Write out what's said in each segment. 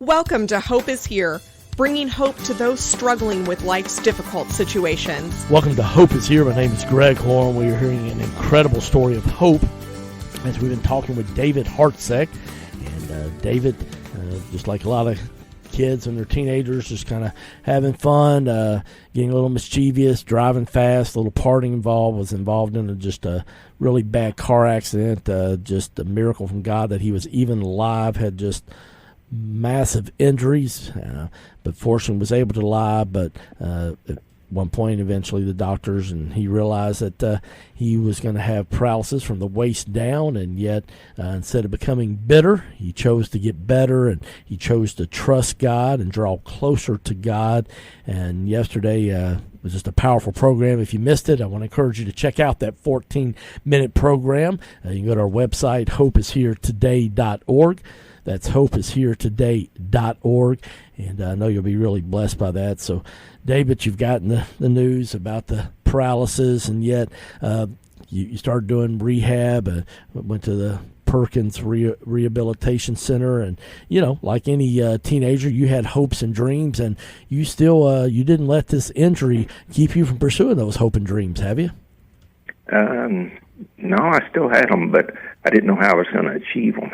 Welcome to Hope is Here, bringing hope to those struggling with life's difficult situations. Welcome to Hope is Here. My name is GregJHorn. We are hearing an incredible story of hope as we've been talking with David Hartseg. And David, just like a lot of kids and their teenagers, just kind of having fun, getting a little mischievous, driving fast, a little partying was involved in just a really bad car accident, just a miracle from God that he was even alive, had just massive injuries, but fortunately was able to lie. But at one point, eventually, the doctors and he realized that he was going to have paralysis from the waist down, and yet instead of becoming bitter, he chose to get better, and he chose to trust God and draw closer to God. And yesterday was just a powerful program. If you missed it, I want to encourage you to check out that 14-minute program. You can go to our website, hopeisheretoday.org. That's hopeisheretoday.org, and I know you'll be really blessed by that. So, David, you've gotten the news about the paralysis, and yet you started doing rehab, went to the Perkins Rehabilitation Center, and, you know, like any teenager, you had hopes and dreams, and you still you didn't let this injury keep you from pursuing those hope and dreams, have you? No, I still had them, but I didn't know how I was going to achieve them.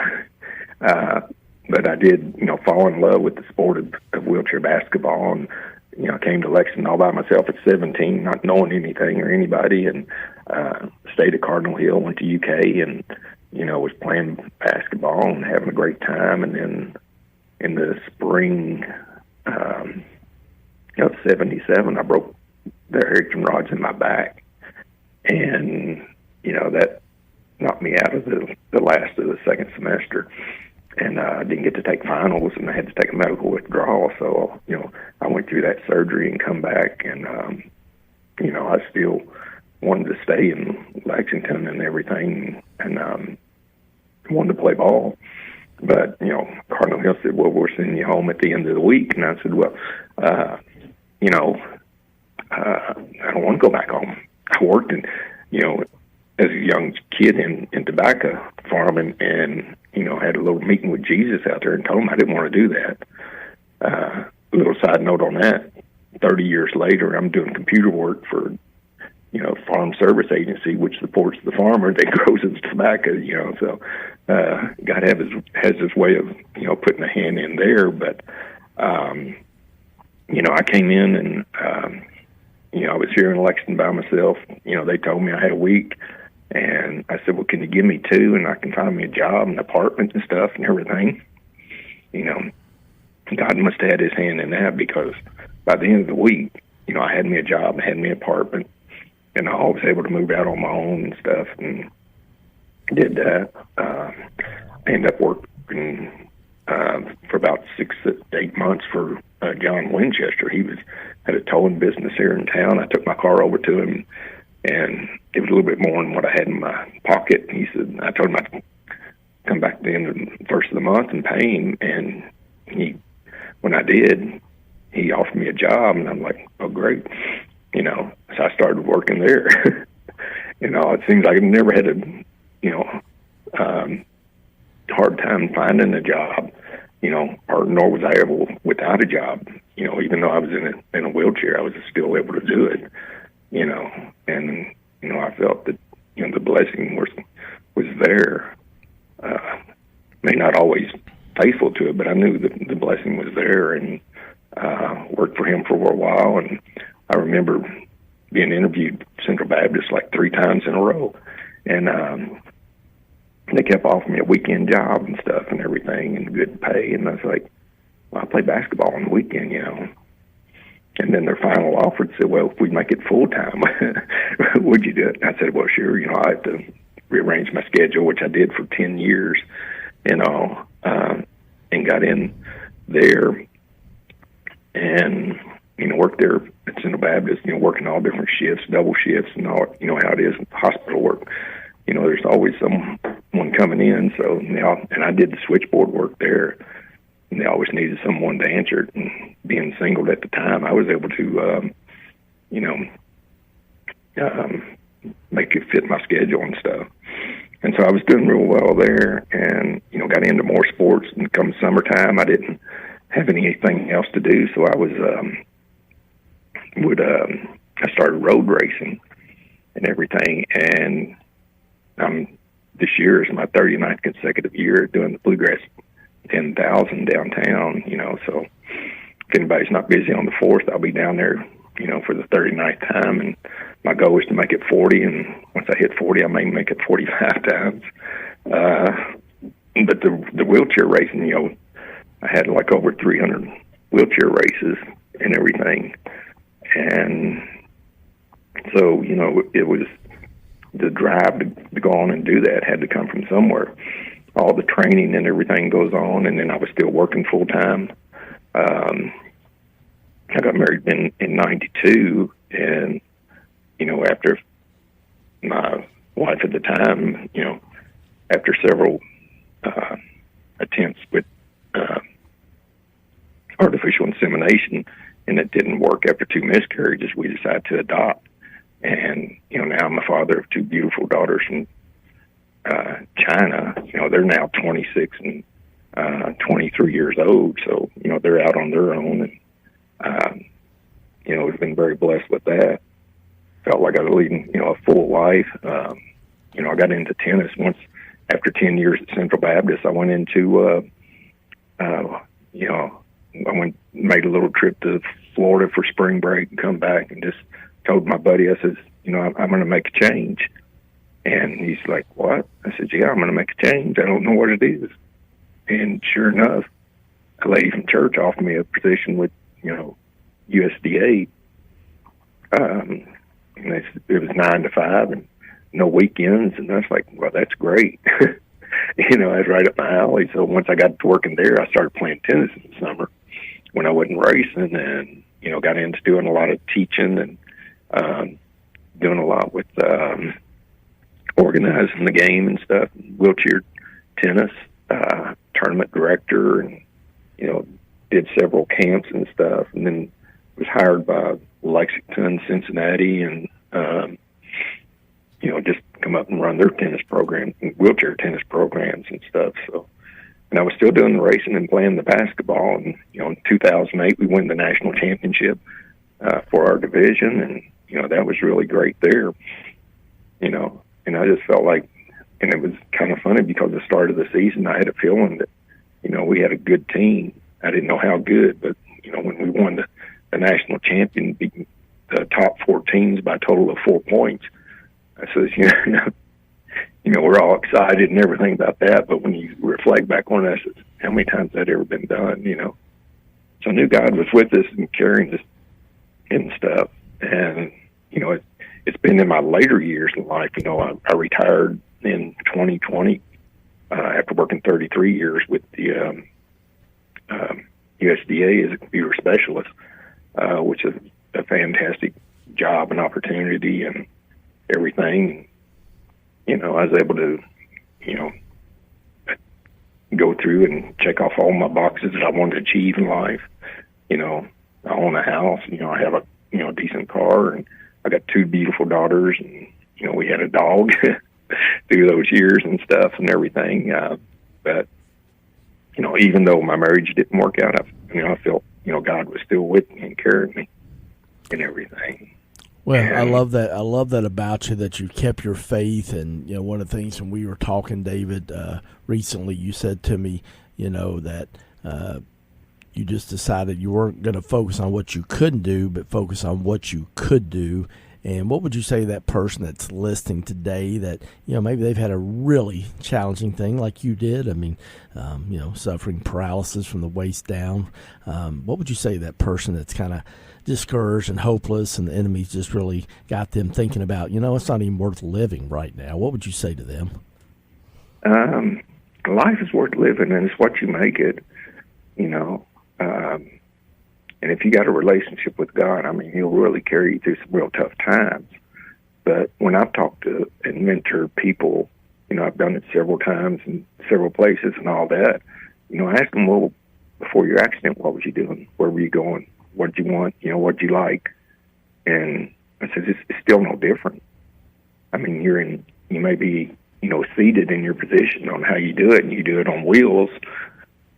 But I did, fall in love with the sport of wheelchair basketball, and, I came to Lexington all by myself at 17, not knowing anything or anybody, and stayed at Cardinal Hill, went to UK, and, was playing basketball and having a great time. And then in the spring of 77, I broke the Harrington rods in my back, and, that knocked me out of the last of the second semester. And I didn't get to take finals, and I had to take a medical withdrawal. So, I went through that surgery and come back, and, I still wanted to stay in Lexington and everything, and wanted to play ball. But, Cardinal Hill said, well, we're sending you home at the end of the week. And I said, well, I don't want to go back home. I worked as a young kid in tobacco farming, and had a little meeting with Jesus out there and told him I didn't want to do that. A little side note on that, 30 years later, I'm doing computer work for, farm service agency, which supports the farmer that grows his tobacco, so God has his way of, putting a hand in there. But, I came in and, I was here in Lexington by myself. They told me I had a week. And I said, well, can you give me 2 and I can find me a job and apartment and stuff and everything? God must have had his hand in that, because by the end of the week, I had me a job, I had me an apartment, and I was able to move out on my own and stuff, and did that. I ended up working for about 6 to 8 months for John Winchester. He had a towing business here in town. I took my car over to him, and it was a little bit more than what I had in my pocket. He said, I told him I'd come back at the end of the first of the month and pay him. And when I did, he offered me a job, and I'm like, oh, great. So I started working there. It seems like I never had a, hard time finding a job, or nor was I able without a job. Even though I was in a wheelchair, I was still able to do it. And, I felt that, the blessing was there. May not always faithful to it, but I knew that the blessing was there, and worked for him for a while. And I remember being interviewed at Central Baptist like 3 times in a row. And they kept offering me a weekend job and stuff and everything and good pay. And I was like, well, I play basketball on the weekend, And then their final offer said, well, if we make it full-time, would you do it? And I said, well, sure. I have to rearrange my schedule, which I did for 10 years, and got in there and, worked there at Central Baptist, working all different shifts, double shifts, and all, how it is in hospital work. There's always someone coming in. So, and I did the switchboard work there. And they always needed someone to answer it. And being single at the time, I was able to, make it fit my schedule and stuff. And so I was doing real well there, and, got into more sports. And come summertime, I didn't have anything else to do, so I was I started road racing and everything, and this year is my 39th consecutive year doing the Bluegrass 10,000 downtown. So if anybody's not busy on the 4th, I'll be down there, for the 39th time, and my goal is to make it 40, and once I hit 40, I may make it 45 times. But the wheelchair racing, I had like over 300 wheelchair races and everything. And so, it was the drive to go on and do that had to come from somewhere. All the training and everything goes on, and then I was still working full time. I got married in 92, and, after my wife at the time, after several attempts with artificial insemination, and it didn't work after 2 miscarriages, we decided to adopt. And, now I'm a father of 2 beautiful daughters from China. They're now 26 and 23 years old, so, they're out on their own, and, we've been very blessed with that. Felt like I was leading, a full life. I got into tennis once after 10 years at Central Baptist. I went into, made a little trip to Florida for spring break and come back and just told my buddy, I says, I'm going to make a change. And he's like, what? I said, yeah, I'm going to make a change. I don't know what it is. And sure enough, a lady from church offered me a position with, USDA. And it was 9 to 5 and no weekends. And I was like, well, that's great. That's right up my alley. So once I got to working there, I started playing tennis in the summer when I wasn't racing, and, got into doing a lot of teaching and doing a lot with organizing the game and stuff, wheelchair tennis, tournament director, and, did several camps and stuff, and then was hired by Lexington, Cincinnati, and, just come up and run their tennis program, wheelchair tennis programs and stuff. So, and I was still doing the racing and playing the basketball. And, in 2008, we won the national championship for our division. And, that was really great there, and I just felt like, and it was kind of funny because at the start of the season, I had a feeling that, we had a good team. I didn't know how good, but, when we won the national champion, beating the top 4 teams by a total of 4 points, I says, we're all excited and everything about that, but when you reflect back on it, I says, how many times has that ever been done, So I knew God was with us and carrying us and stuff. And, it's been in my later years in life. I retired in 2020 after working 33 years with the USDA as a computer specialist, which is a fantastic job and opportunity and everything. I was able to, go through and check off all my boxes that I wanted to achieve in life. I own a house, I have a, decent car, and I got 2 beautiful daughters, and, we had a dog through those years and stuff and everything. But, even though my marriage didn't work out, I felt, God was still with me and carrying me and everything. Well, I love that. I love that about you, that you kept your faith. And, one of the things when we were talking, David, recently, you said to me, that you just decided you weren't going to focus on what you couldn't do, but focus on what you could do. And what would you say to that person that's listening today that, maybe they've had a really challenging thing like you did? I mean, suffering paralysis from the waist down. What would you say to that person that's kind of discouraged and hopeless, and the enemy's just really got them thinking about, it's not even worth living right now? What would you say to them? Life is worth living, and it's what you make it, and if you got a relationship with God, He'll really carry you through some real tough times. But when I've talked to and mentored people, I've done it several times in several places and all that, I ask them, well, before your accident, what was you doing? Where were you going? What did you want? What did you like? And I said, it's still no different. You may be, seated in your position on how you do it, and you do it on wheels.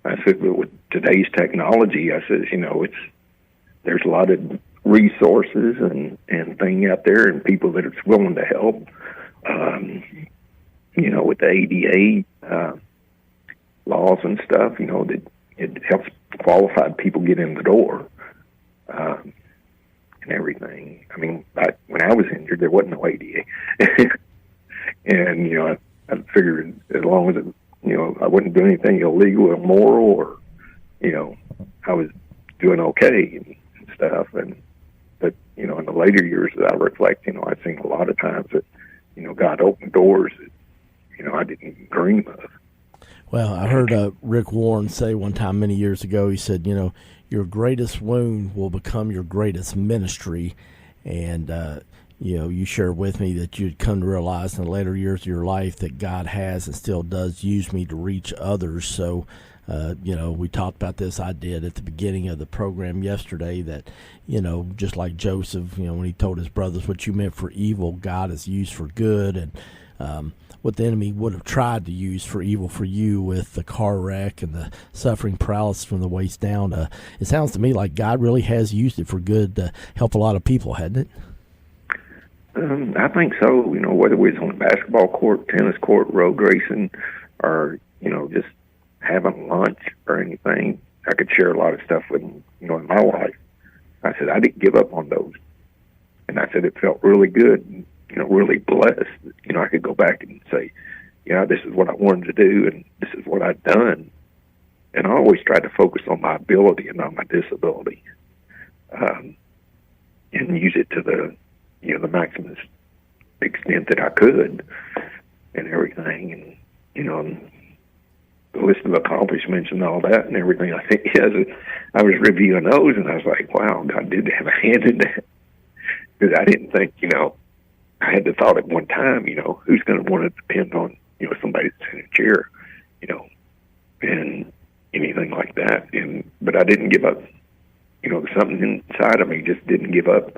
I said, but with today's technology, I said, there's a lot of resources and thing out there and people that are willing to help. With the ADA laws and stuff, that it helps qualified people get in the door and everything. I mean, when I was injured, there wasn't no ADA. And, I figured as long as I wouldn't do anything illegal or immoral, or, I was doing okay and stuff. But in the later years that I reflect, I've seen a lot of times that, God opened doors that, I didn't dream of. Well, I heard Rick Warren say one time many years ago, he said, your greatest wound will become your greatest ministry. And, you shared with me that you'd come to realize in the later years of your life that God has and still does use me to reach others. So, we talked about this. I did at the beginning of the program yesterday that, just like Joseph, when he told his brothers what you meant for evil, God is used for good. And what the enemy would have tried to use for evil for you with the car wreck and the suffering paralysis from the waist down, it sounds to me like God really has used it for good to help a lot of people, hadn't it? I think so. Whether it was on a basketball court, tennis court, road racing, or, just having lunch or anything, I could share a lot of stuff with, in my life. I said, I didn't give up on those. And I said, it felt really good, really blessed. I could go back and say, this is what I wanted to do, and this is what I've done. And I always tried to focus on my ability and not my disability, and use it to the maximum extent that I could, and everything, and the list of accomplishments and all that and everything. I think I was reviewing those, and I was like, wow, God did have a hand in that, because I didn't think, I had the thought at one time, who's going to want to depend on, somebody that's in a chair, and anything like that. But I didn't give up, something inside of me just didn't give up,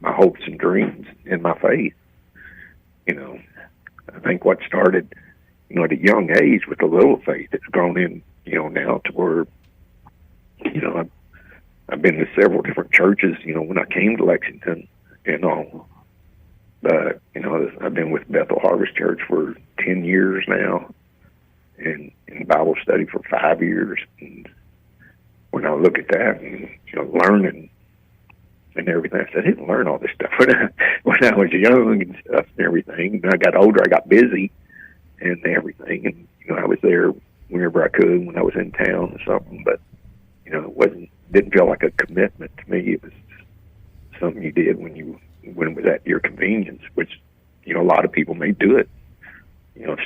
my hopes and dreams and my faith. I think what started, at a young age with a little faith, it's grown in, now to where, I've been to several different churches, when I came to Lexington and all. But, I've been with Bethel Harvest Church for 10 years now, and in Bible study for 5 years. And when I look at that and, learning and everything, I said, I didn't learn all this stuff when I was young and stuff and everything. When I got older, I got busy and everything. And, I was there whenever I could when I was in town or something. But, it didn't feel like a commitment to me. It was something you did when it was at your convenience, which, a lot of people may do it,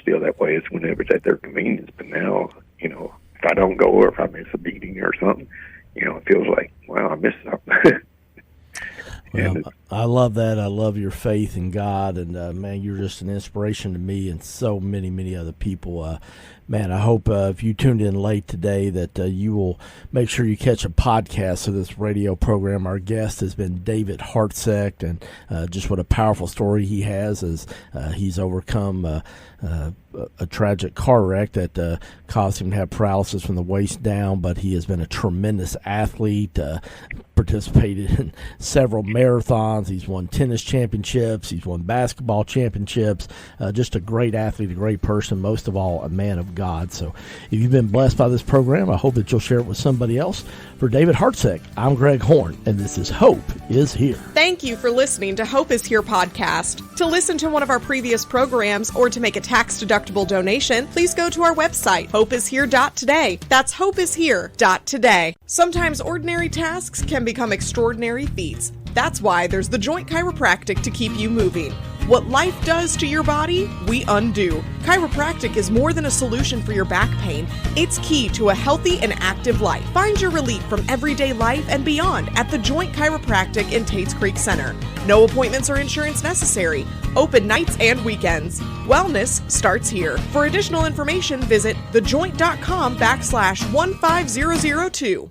still that way. It's whenever it's at their convenience. But now, if I don't go or if I miss a meeting or something, it feels like, wow, I missed something. Well, I love that. I love your faith in God, and man, you're just an inspiration to me and so many, many other people. Man, I hope if you tuned in late today that you will make sure you catch a podcast of this radio program. Our guest has been David Hartseg, and just what a powerful story he has as he's overcome a tragic car wreck that caused him to have paralysis from the waist down, but he has been a tremendous athlete, participated in several marathons. He's won tennis championships. He's won basketball championships. Just a great athlete, a great person, most of all, a man of God. So if you've been blessed by this program, I hope that you'll share it with somebody else. For David Hartseg, I'm GregJHorn, and this is Hope is Here. Thank you for listening to Hope is Here podcast. To listen to one of our previous programs or to make a tax-deductible donation, please go to our website, hopeishere.today. That's hopeishere.today. Sometimes ordinary tasks can become extraordinary feats. That's why there's the Joint Chiropractic to keep you moving. What life does to your body, we undo. Chiropractic is more than a solution for your back pain. It's key to a healthy and active life. Find your relief from everyday life and beyond at the Joint Chiropractic in Tates Creek Center. No appointments or insurance necessary. Open nights and weekends. Wellness starts here. For additional information, visit thejoint.com/15002.